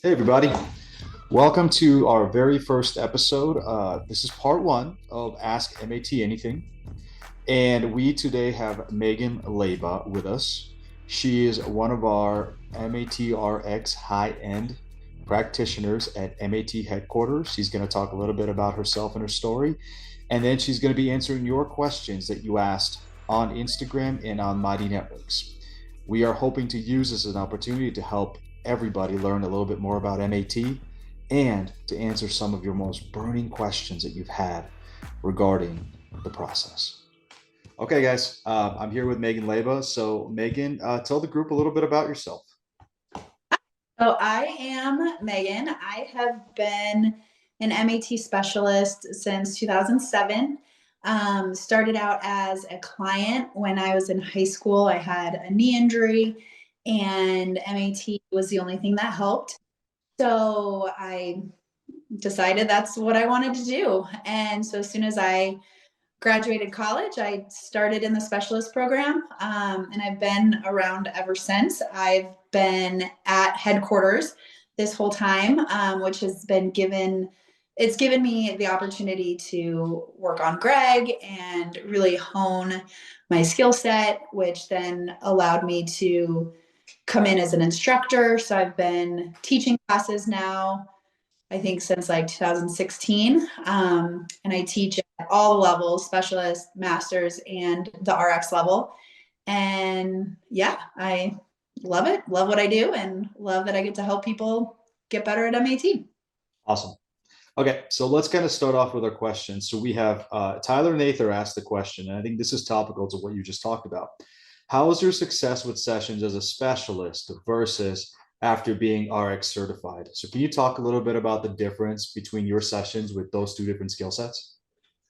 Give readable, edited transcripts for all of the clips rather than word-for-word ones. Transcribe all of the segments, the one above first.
Hey, everybody. Welcome to our very first episode. This is part one of Ask MAT Anything. And we today have Megan Leba with us. She is one of our MATRX high end practitioners at MAT headquarters. She's going to talk a little bit about herself and her story. And then she's going to be answering your questions that you asked on Instagram and on Mighty Networks. We are hoping to use this as an opportunity to help everybody learn a little bit more about MAT and to answer some of your most burning questions that you've had regarding the process. Okay, guys, I'm here with Megan Leba. So, Megan, tell the group a little bit about yourself. So I am Megan. I have been an MAT specialist since 2007. Started out as a client when I was in high school. I had a knee injury, and MAT was the only thing that helped. So I decided that's what I wanted to do. And so as soon as I graduated college, I started in the specialist program, and I've been around ever since. I've been at headquarters this whole time, which has been it's given me the opportunity to work on Greg and really hone my skill set, which then allowed me to come in as an instructor. So I've been teaching classes now I think since like 2016. And I teach at all the levels, specialist, masters, and the RX level. And yeah, I love it, love what I do, and love that I get to help people get better at MAT. Awesome. Okay, so let's kind of start off with our questions. So, we have Tyler Nather asked the question, and I think this is topical to what you just talked about. How is your success with sessions as a specialist versus after being RX certified? So, can you talk a little bit about the difference between your sessions with those two different skill sets?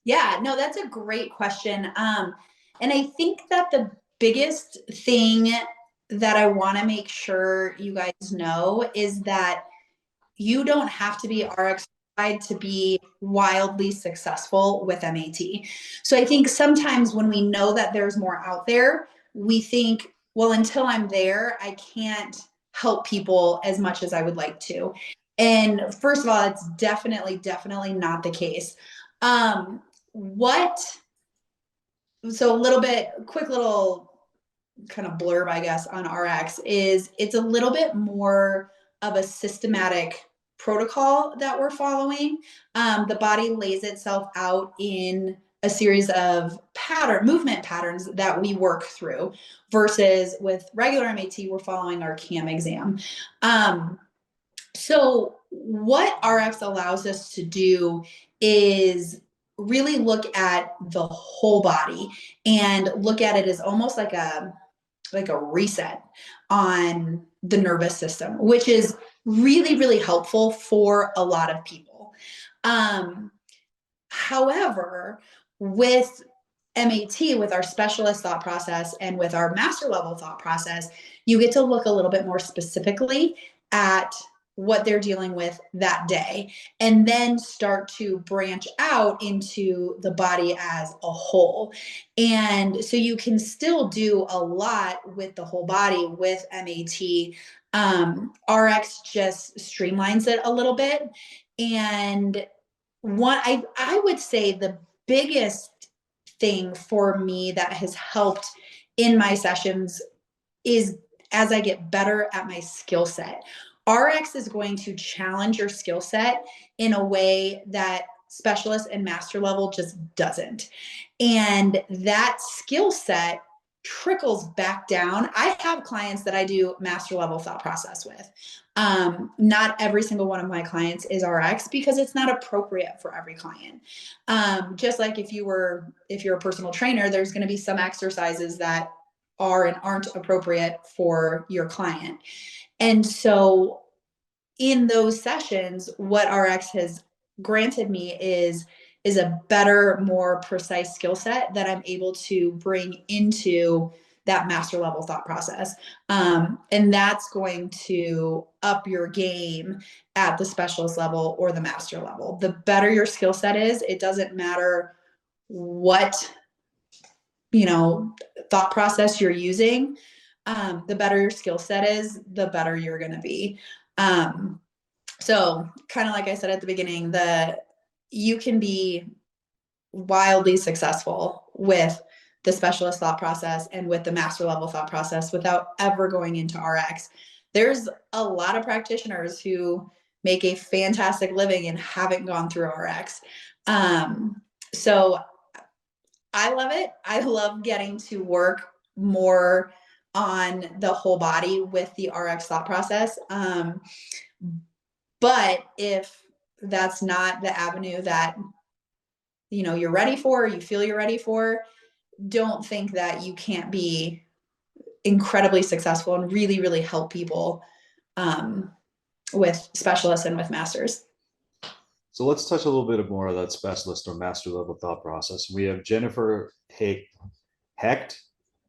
Yeah, no, that's a great question. And I think that the biggest thing that I want to make sure you guys know is that you don't have to be RX certified to be wildly successful with MAT. So I think sometimes when we know that there's more out there, we think, well, until I'm there, I can't help people as much as I would like to. And first of all, it's definitely not the case. What, so a little bit, quick little kind of blurb, I guess, on RX is it's a little bit more of a systematic protocol that we're following. The body lays itself out in a series of movement patterns that we work through versus with regular MAT, we're following our CAM exam. So what RX allows us to do is really look at the whole body and look at it as almost like a reset on the nervous system, which is really helpful for a lot of people. Um, However, with MAT, with our specialist thought process and with our master level thought process, you get to look a little bit more specifically at what they're dealing with that day and then start to branch out into the body as a whole. And so you can still do a lot with the whole body with MAT. RX just streamlines it a little bit. And I would say the biggest thing for me that has helped in my sessions is as I get better at my skill set. RX is going to challenge your skill set in a way that specialist and master level just doesn't. And that skill set trickles back down. I have clients that I do master level thought process with. Not every single one of my clients is RX because it's not appropriate for every client. Just like if you're a personal trainer, there's going to be some exercises that are and aren't appropriate for your client. And so in those sessions, what RX has granted me is a better, more precise skill set that I'm able to bring into that master level thought process. And that's going to up your game at the specialist level or the master level. The better your skill set is, it doesn't matter what, you know, thought process you're using. The better your skill set is, the better you're going to be. Um, So kind of like I said at the beginning, you can be wildly successful with the specialist thought process and with the master level thought process without ever going into RX. There's a lot of practitioners who make a fantastic living and haven't gone through RX. So I love it. I love getting to work more on the whole body with the RX thought process. But if that's not the avenue that you're ready for, you feel you're ready for, don't think that you can't be incredibly successful and really, really help people with specialists and with masters. So let's touch a little bit more of that specialist or master level thought process. We have Jennifer Hecht.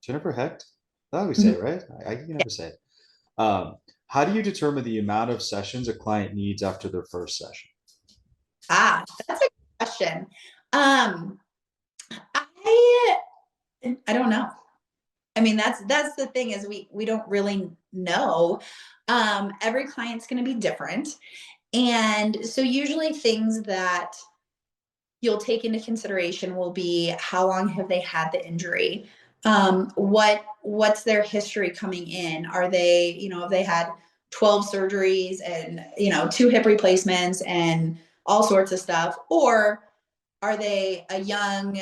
Jennifer Hecht? That's how we say it, right? I can never say it. How do you determine the amount of sessions a client needs after their first session? That's a good question. Um, I I don't know. I mean, that's the thing is we don't really know. Every client's going to be different, and so usually things that you'll take into consideration will be how long have they had the injury, what's their history coming in, are they have they had 12 surgeries and 2 hip replacements and all sorts of stuff, or are they a young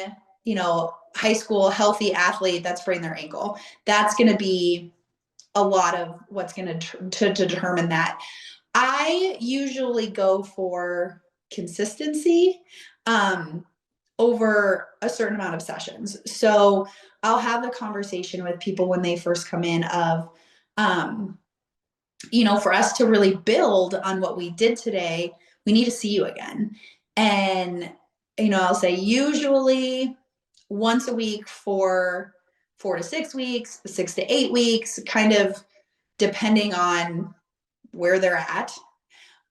high school healthy athlete that sprained their ankle? That's going to be a lot of what's going to determine that. I usually go for consistency um, over a certain amount of sessions. So I'll have the conversation with people when they first come in of, um, for us to really build on what we did today, we need to see you again. And, I'll say usually once a week for 4 to 6 weeks, 6 to 8 weeks, kind of depending on where they're at.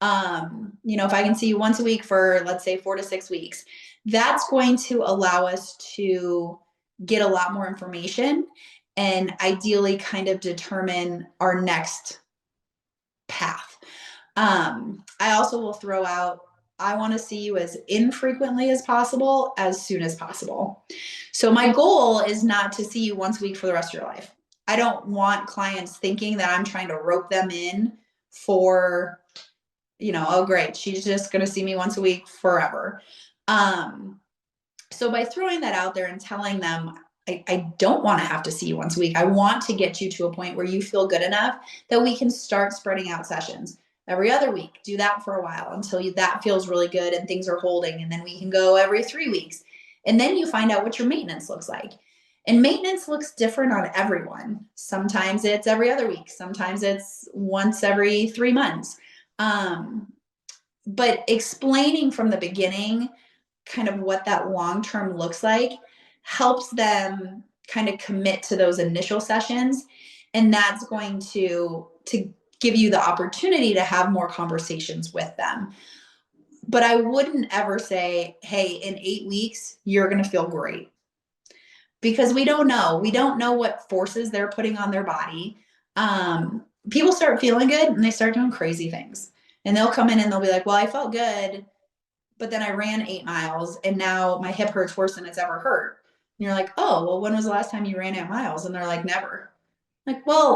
If I can see you once a week for, let's say, 4 to 6 weeks, that's going to allow us to get a lot more information and ideally kind of determine our next path. I also will throw out, I want to see you as infrequently as possible, as soon as possible. So my goal is not to see you once a week for the rest of your life. I don't want clients thinking that I'm trying to rope them in for, oh great, she's just going to see me once a week forever. So by throwing that out there and telling them, I don't want to have to see you once a week. I want to get you to a point where you feel good enough that we can start spreading out sessions every other week. Do that for a while until that feels really good and things are holding. And then we can go every 3 weeks. And then you find out what your maintenance looks like. And maintenance looks different on everyone. Sometimes it's every other week. Sometimes it's once every 3 months. But explaining from the beginning kind of what that long term looks like helps them kind of commit to those initial sessions, and that's going to give you the opportunity to have more conversations with them. But I wouldn't ever say, hey, in 8 weeks you're going to feel great, because we don't know what forces they're putting on their body. People start feeling good and they start doing crazy things, and they'll come in and they'll be like, well, I felt good, but then I ran 8 miles and now my hip hurts worse than it's ever hurt. And you're like, oh, well, when was the last time you ran 8 miles? And they're like, never. Like, well,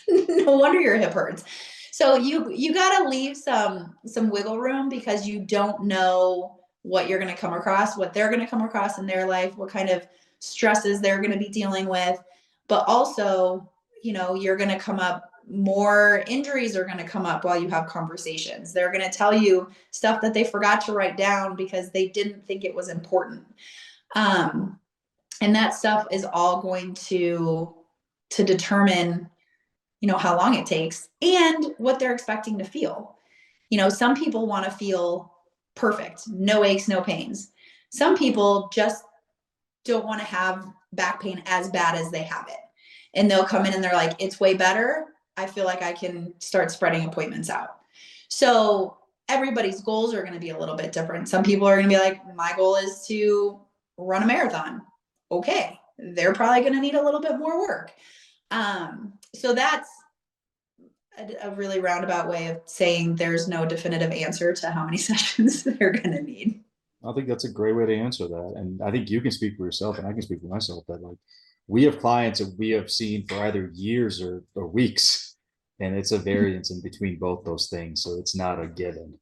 no wonder your hip hurts. So you got to leave some wiggle room, because you don't know what you're going to come across, what they're going to come across in their life, what kind of stresses they're going to be dealing with. But also, you're going to come up, more injuries are going to come up while you have conversations. They're going to tell you stuff that they forgot to write down because they didn't think it was important. And that stuff is all going to determine, how long it takes and what they're expecting to feel. Some people want to feel perfect, no aches, no pains. Some people just don't want to have back pain as bad as they have it. And they'll come in and they're like, it's way better. I feel like I can start spreading appointments out. So everybody's goals are going to be a little bit different. Some people are going to be like, my goal is to run a marathon. Okay. They're probably going to need a little bit more work. So that's a really roundabout way of saying there's no definitive answer to how many sessions they're going to need. I think that's a great way to answer that. And I think you can speak for yourself and I can speak for myself that like we have clients that we have seen for either years or weeks. And it's a variance in between both those things. So it's not a given.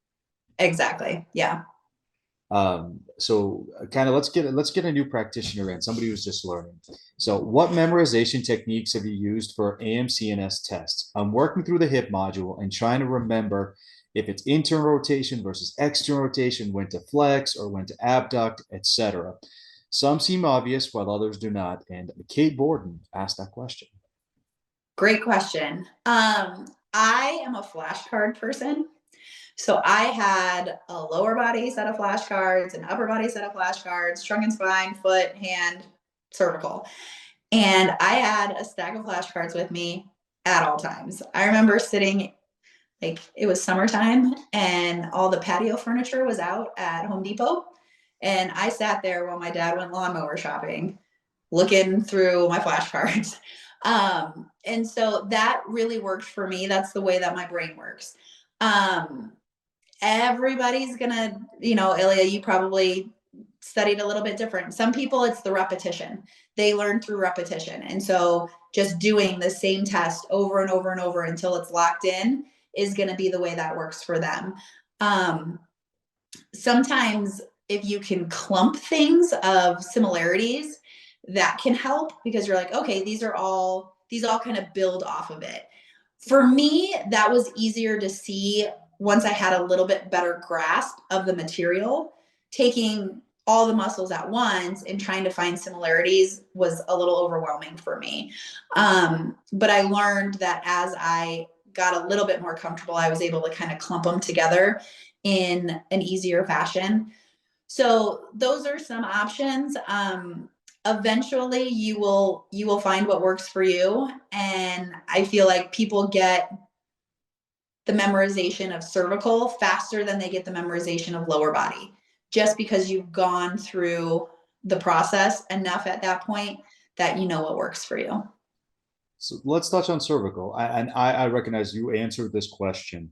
Exactly. Yeah. So kind of let's get a new practitioner in, somebody who's just learning. So what memorization techniques have you used for AMCNS tests? I'm working through the hip module and trying to remember if it's internal rotation versus external rotation, when to flex or when to abduct, etc. Some seem obvious while others do not. And Kate Borden asked that question. Great question. I am a flashcard person. So I had a lower body set of flashcards, an upper body set of flashcards, trunk and spine, foot, hand, cervical. And I had a stack of flashcards with me at all times. I remember sitting, like it was summertime and all the patio furniture was out at Home Depot. And I sat there while my dad went lawnmower shopping, looking through my flashcards. And so that really worked for me. That's the way that my brain works. Everybody's gonna, Ilya, you probably studied a little bit different. Some people, it's the repetition. They learn through repetition. And so just doing the same test over and over and over until it's locked in is going to be the way that works for them. Sometimes if you can clump things of similarities, that can help because you're like, okay, these all kind of build off of it. For me, that was easier to see once I had a little bit better grasp of the material. Taking all the muscles at once and trying to find similarities was a little overwhelming for me. But I learned that as I got a little bit more comfortable, I was able to kind of clump them together in an easier fashion. So those are some options. Eventually you will find what works for you. And I feel like people get the memorization of cervical faster than they get the memorization of lower body, just because you've gone through the process enough at that point that you know what works for you. So let's touch on cervical. I recognize you answered this question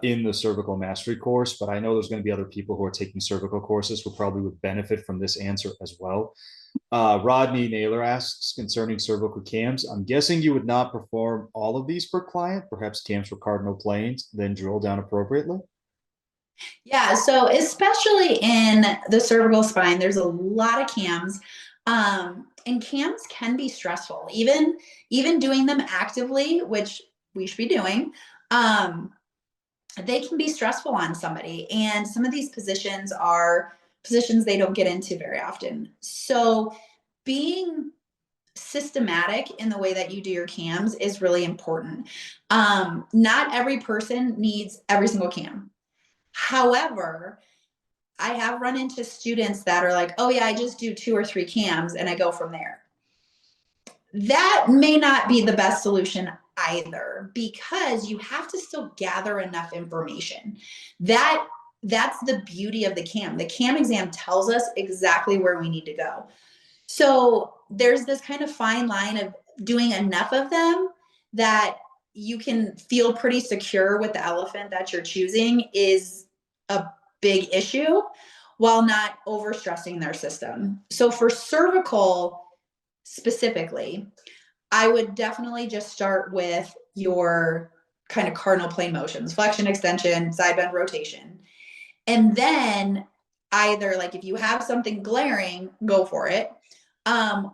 in the cervical mastery course, but I know there's going to be other people who are taking cervical courses who probably would benefit from this answer as well. Rodney Naylor asks concerning cervical cams. I'm guessing you would not perform all of these per client, perhaps cams for cardinal planes, then drill down appropriately. Yeah, so especially in the cervical spine, there's a lot of cams. And cams can be stressful, even doing them actively, which we should be doing. They can be stressful on somebody. And some of these positions are positions they don't get into very often. So being systematic in the way that you do your cams is really important. Not every person needs every single cam. However, I have run into students that are like, oh yeah, I just do 2 or 3 cams and I go from there. That may not be the best solution either, because you have to still gather enough information. That's the beauty of the cam. The cam exam tells us exactly where we need to go. So there's this kind of fine line of doing enough of them that you can feel pretty secure with the elephant that you're choosing is a big issue, while not overstressing their system. So for cervical specifically, I would definitely just start with your kind of cardinal plane motions, flexion, extension, side bend, rotation. And then either, like, if you have something glaring, go for it.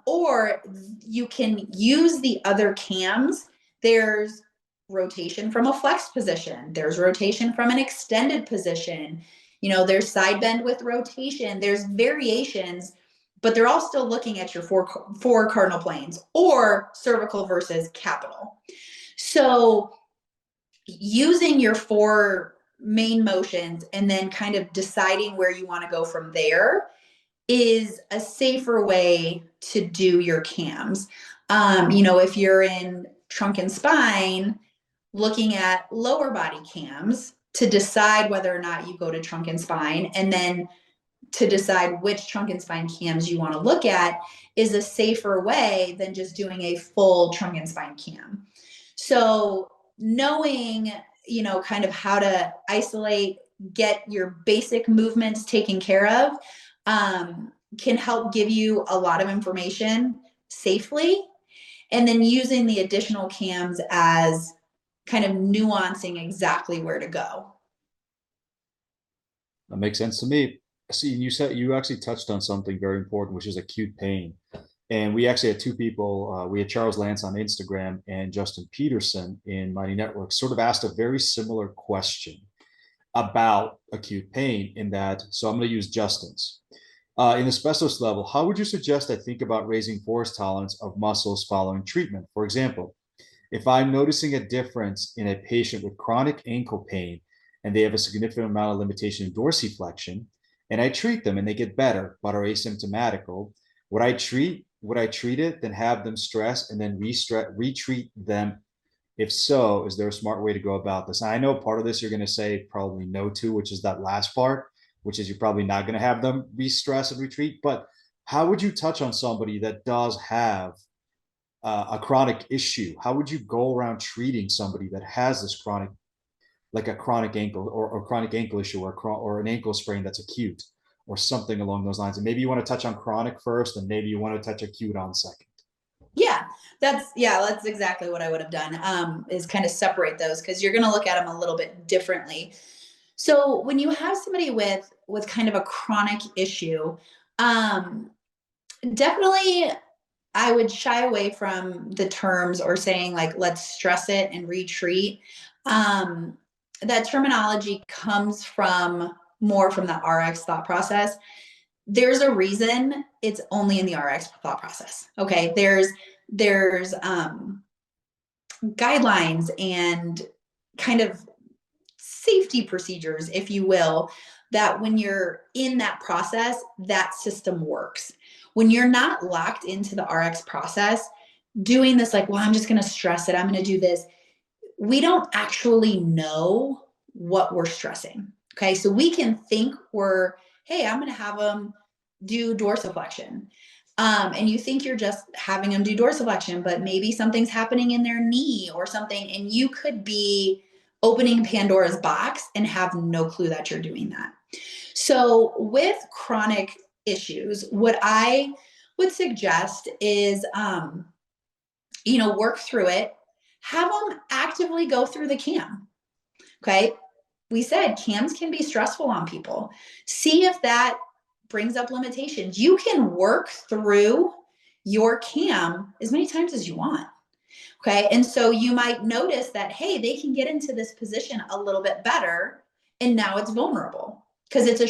Or you can use the other cams. There's rotation from a flex position. There's rotation from an extended position. There's side bend with rotation. There's variations, but they're all still looking at your four cardinal planes, or cervical versus capital. So using your 4 main motions and then kind of deciding where you want to go from there is a safer way to do your cams. If you're in trunk and spine, looking at lower body cams to decide whether or not you go to trunk and spine, and then to decide which trunk and spine cams you want to look at, is a safer way than just doing a full trunk and spine cam. So knowing, kind of how to isolate, get your basic movements taken care of, can help give you a lot of information safely. And then using the additional cams as kind of nuancing exactly where to go. That makes sense to me. See, you actually touched on something very important, which is acute pain. And we actually had two people. We had Charles Lance on Instagram and Justin Peterson in Mighty Network sort of asked a very similar question about acute pain in that. So I'm going to use Justin's. In the specialist level, how would you suggest I think about raising force tolerance of muscles following treatment? For example, if I'm noticing a difference in a patient with chronic ankle pain and they have a significant amount of limitation in dorsiflexion, and I treat them and they get better but are asymptomatical, would I treat it, then have them stress and then retreat them? If so, is there a smart way to go about this? And I know part of this you're going to say probably no to, which is that last part, which is you're probably not going to have them re-stress and retreat. But how would you touch on somebody that does have a chronic issue? How would you go around treating somebody that has this chronic, like a chronic ankle or chronic ankle issue or an ankle sprain that's acute or something along those lines? And maybe you want to touch on chronic first, and maybe you want to touch acute on second. Yeah, that's exactly what I would have done, is kind of separate those because you're going to look at them a little bit differently. So when you have somebody with kind of a chronic issue, um, definitely I would shy away from the terms or saying like, let's stress it and retreat. Um, that terminology comes from more from the RX thought process. There's a reason it's only in the RX thought process. Okay. There's guidelines and kind of safety procedures, if you will, that when you're in that process, that system works. When you're not locked into the RX process, doing this like, well, I'm just going to stress it, I'm going to do this. We don't actually know what we're stressing. Okay. So we can think hey, I'm going to have them do dorsiflexion. And you think you're just having them do dorsiflexion, but maybe something's happening in their knee or something. And you could be opening Pandora's box and have no clue that you're doing that. So with chronic issues, what I would suggest is, work through it, have them actively go through the cam. Okay. We said cams can be stressful on people. See if that brings up limitations. You can work through your cam as many times as you want. Okay. And so you might notice that, hey, they can get into this position a little bit better. And now it's vulnerable because it's a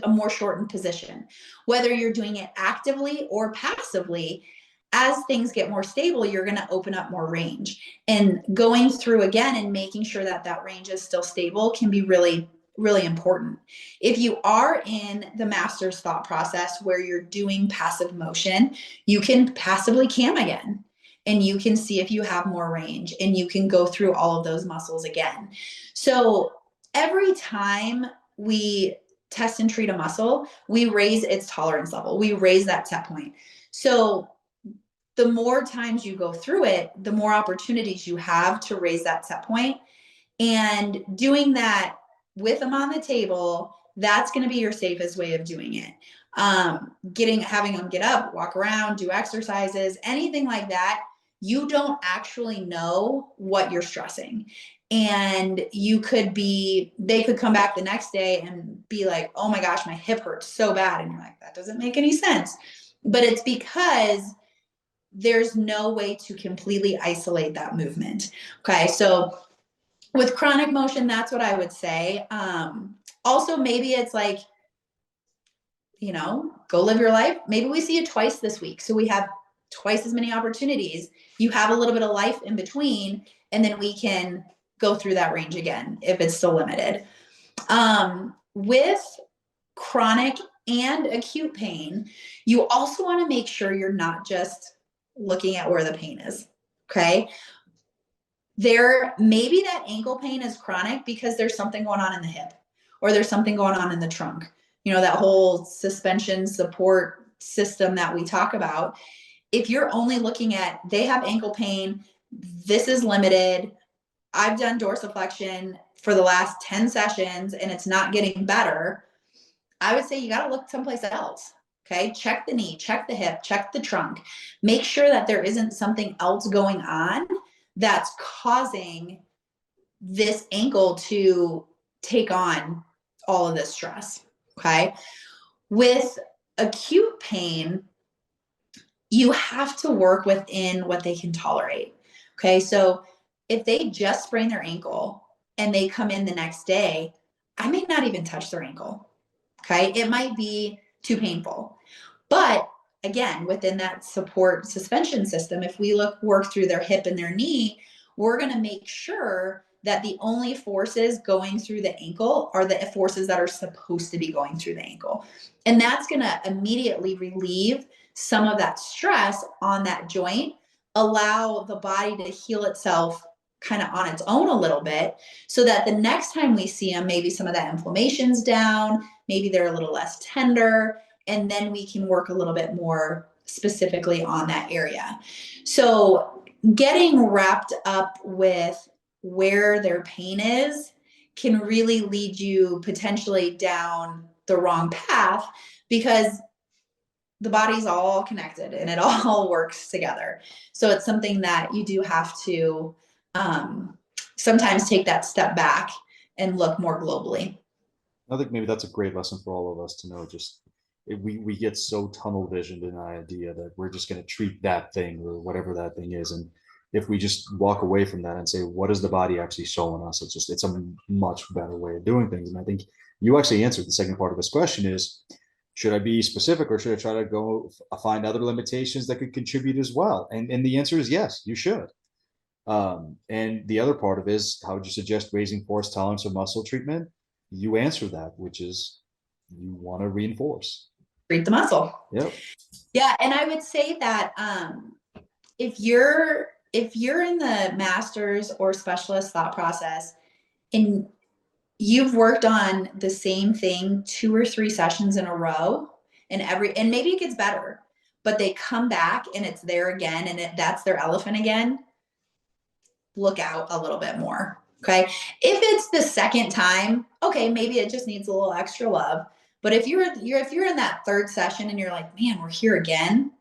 more shortened position. Whether you're doing it actively or passively, as things get more stable, you're going to open up more range. And going through again and making sure that that range is still stable can be really, really important. If you are in the master's thought process where you're doing passive motion, you can passively cam again. And you can see if you have more range and you can go through all of those muscles again. So every time we test and treat a muscle, we raise its tolerance level. We raise that set point. So the more times you go through it, the more opportunities you have to raise that set point. And doing that with them on the table, that's going to be your safest way of doing it. Having them get up, walk around, do exercises, anything like that. You don't actually know what you're stressing. And they could come back the next day and be like, oh my gosh, my hip hurts so bad. And you're like, that doesn't make any sense. But it's because there's no way to completely isolate that movement. Okay. So with chronic motion, that's what I would say. Also, maybe it's like, go live your life. Maybe we see you twice this week. So we have twice as many opportunities. You have a little bit of life in between, and then we can go through that range again if it's still limited. With chronic and acute pain, you also want to make sure you're not just looking at where the pain is. Okay. Maybe that ankle pain is chronic because there's something going on in the hip or there's something going on in the trunk. That whole suspension support system that we talk about. If you're only looking at, they have ankle pain, this is limited, I've done dorsiflexion for the last 10 sessions and it's not getting better, I would say you got to look someplace else. Okay. Check the knee, check the hip, check the trunk. Make sure that there isn't something else going on that's causing this ankle to take on all of this stress. Okay. With acute pain, you have to work within what they can tolerate. Okay. So if they just sprain their ankle and they come in the next day, I may not even touch their ankle. Okay. It might be too painful. But again, within that support suspension system, if we work through their hip and their knee, we're going to make sure that the only forces going through the ankle are the forces that are supposed to be going through the ankle. And that's going to immediately relieve some of that stress on that joint, allow the body to heal itself kind of on its own a little bit, so that the next time we see them, maybe some of that inflammation's down, maybe they're a little less tender, and then we can work a little bit more specifically on that area. So getting wrapped up with where their pain is can really lead you potentially down the wrong path, because the body's all connected and it all works together. So it's something that you do have to sometimes take that step back and look more globally. I think maybe that's a great lesson for all of us to know. Just we get so tunnel visioned in the idea that we're just going to treat that thing or whatever that thing is, and if we just walk away from that and say, what is the body actually showing us? It's a much better way of doing things. And I think you actually answered the second part of this question: is should I be specific or should I try to go find other limitations that could contribute as well? And the answer is yes, you should. And the other part of it is, how would you suggest raising force tolerance or muscle treatment? You answer that, which is you want to reinforce. Treat the muscle. Yep. Yeah. And I would say that if you're in the master's or specialist thought process and you've worked on the same thing 2 or 3 sessions in a row, and maybe it gets better, but they come back and it's there again, and that's their elephant again, look out a little bit more. Okay. If it's the second time, okay, maybe it just needs a little extra love. But if you're in that third session and you're like, man, we're here again,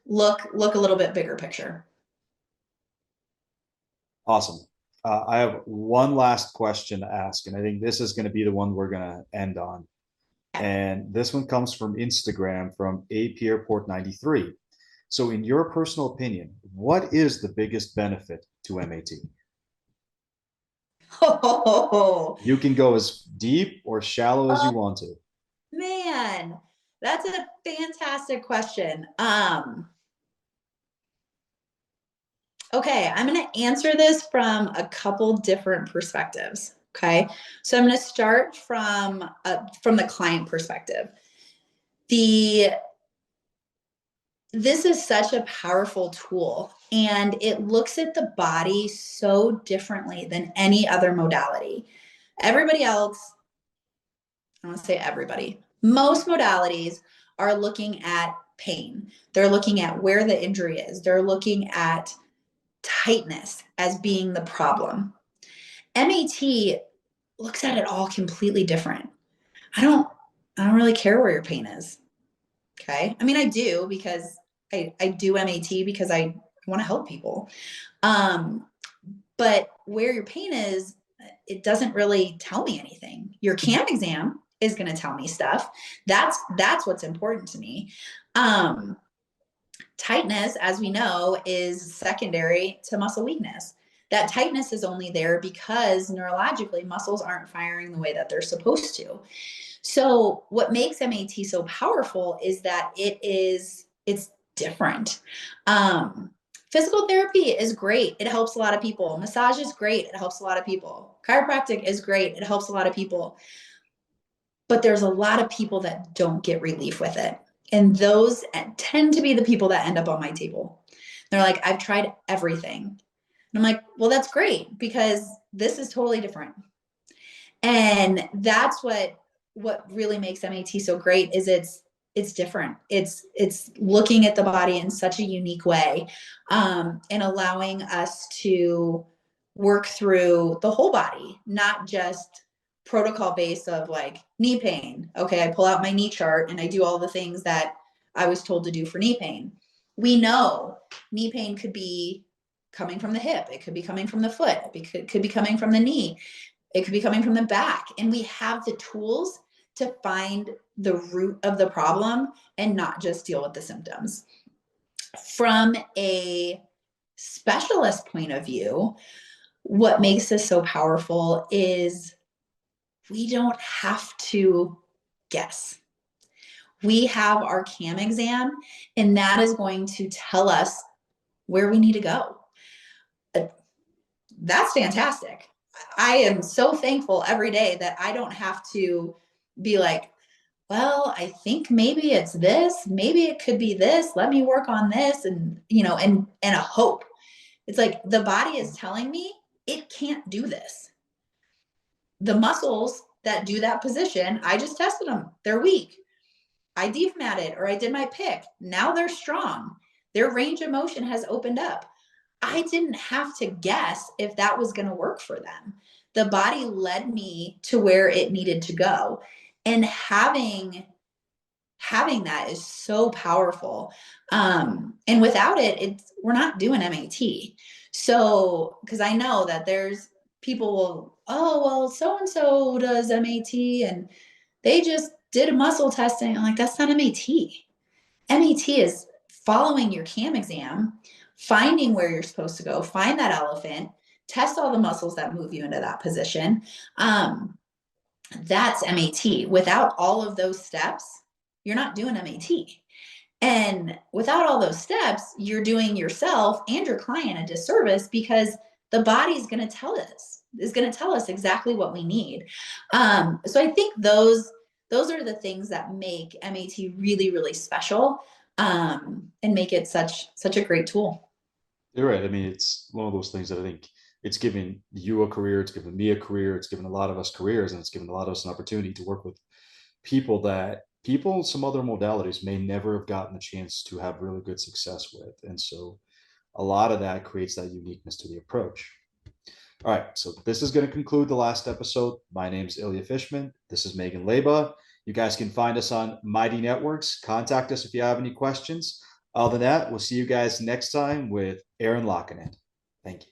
look a little bit bigger picture. Awesome. I have one last question to ask, and I think this is going to be the one we're going to end on. And this one comes from Instagram from AP Airport 93. So in your personal opinion, what is the biggest benefit to MAT? Oh, You can go as deep or shallow as you want to. Man, that's a fantastic question. Okay, I'm going to answer this from a couple different perspectives. Okay, so I'm going to start from the client perspective. This is such a powerful tool, and it looks at the body so differently than any other modality. Everybody else, I don't want to say everybody, most modalities are looking at pain. They're looking at where the injury is. They're looking at tightness as being the problem. MAT looks at it all completely different. I don't really care where your pain is. Okay. I mean, I do, because I do MAT because I want to help people. But where your pain is, it doesn't really tell me anything. Your CAM exam is going to tell me stuff. That's what's important to me. Tightness, as we know, is secondary to muscle weakness. That tightness is only there because neurologically muscles aren't firing the way that they're supposed to. So what makes MAT so powerful is that it's different. Physical therapy is great. It helps a lot of people. Massage is great. It helps a lot of people. Chiropractic is great. It helps a lot of people. But there's a lot of people that don't get relief with it. And those tend to be the people that end up on my table. They're like, I've tried everything. And I'm like, well, that's great, because this is totally different. And that's what really makes MAT so great, is it's different. It's looking at the body in such a unique way, and allowing us to work through the whole body, not just protocol based of like knee pain. Okay, I pull out my knee chart and I do all the things that I was told to do for knee pain. We know knee pain could be coming from the hip, it could be coming from the foot, it could be coming from the knee, it could be coming from the back. And we have the tools to find the root of the problem and not just deal with the symptoms. From a specialist point of view, what makes this so powerful is we don't have to guess. We have our CAM exam, and that is going to tell us where we need to go. That's fantastic. I am so thankful every day that I don't have to be like, well, I think maybe it's this, maybe it could be this. Let me work on this, and and a hope. It's like the body is telling me it can't do this. The muscles that do that position, I just tested them. They're weak. I deformatted or I did my pick. Now they're strong. Their range of motion has opened up. I didn't have to guess if that was going to work for them. The body led me to where it needed to go. And having that is so powerful. And without it, we're not doing MAT. So, because I know that there's people will, oh, well, so and so does MAT and they just did a muscle testing. I'm like, that's not MAT. MAT is following your CAM exam, finding where you're supposed to go, find that elephant, test all the muscles that move you into that position. That's MAT. Without all of those steps, you're not doing MAT. And without all those steps, you're doing yourself and your client a disservice because the body is going to tell us exactly what we need. So I think those are the things that make MAT really, really special, and make it such a great tool. You're right. I mean, it's one of those things that I think it's given you a career, it's given me a career, it's given a lot of us careers, and it's given a lot of us an opportunity to work with people in some other modalities may never have gotten the chance to have really good success with. And so a lot of that creates that uniqueness to the approach. All right, so this is going to conclude the last episode. My name is Ilya Fishman. This is Megan Leba. You guys can find us on Mighty Networks. Contact us if you have any questions. Other than that, we'll see you guys next time with Aaron Lockinen. Thank you.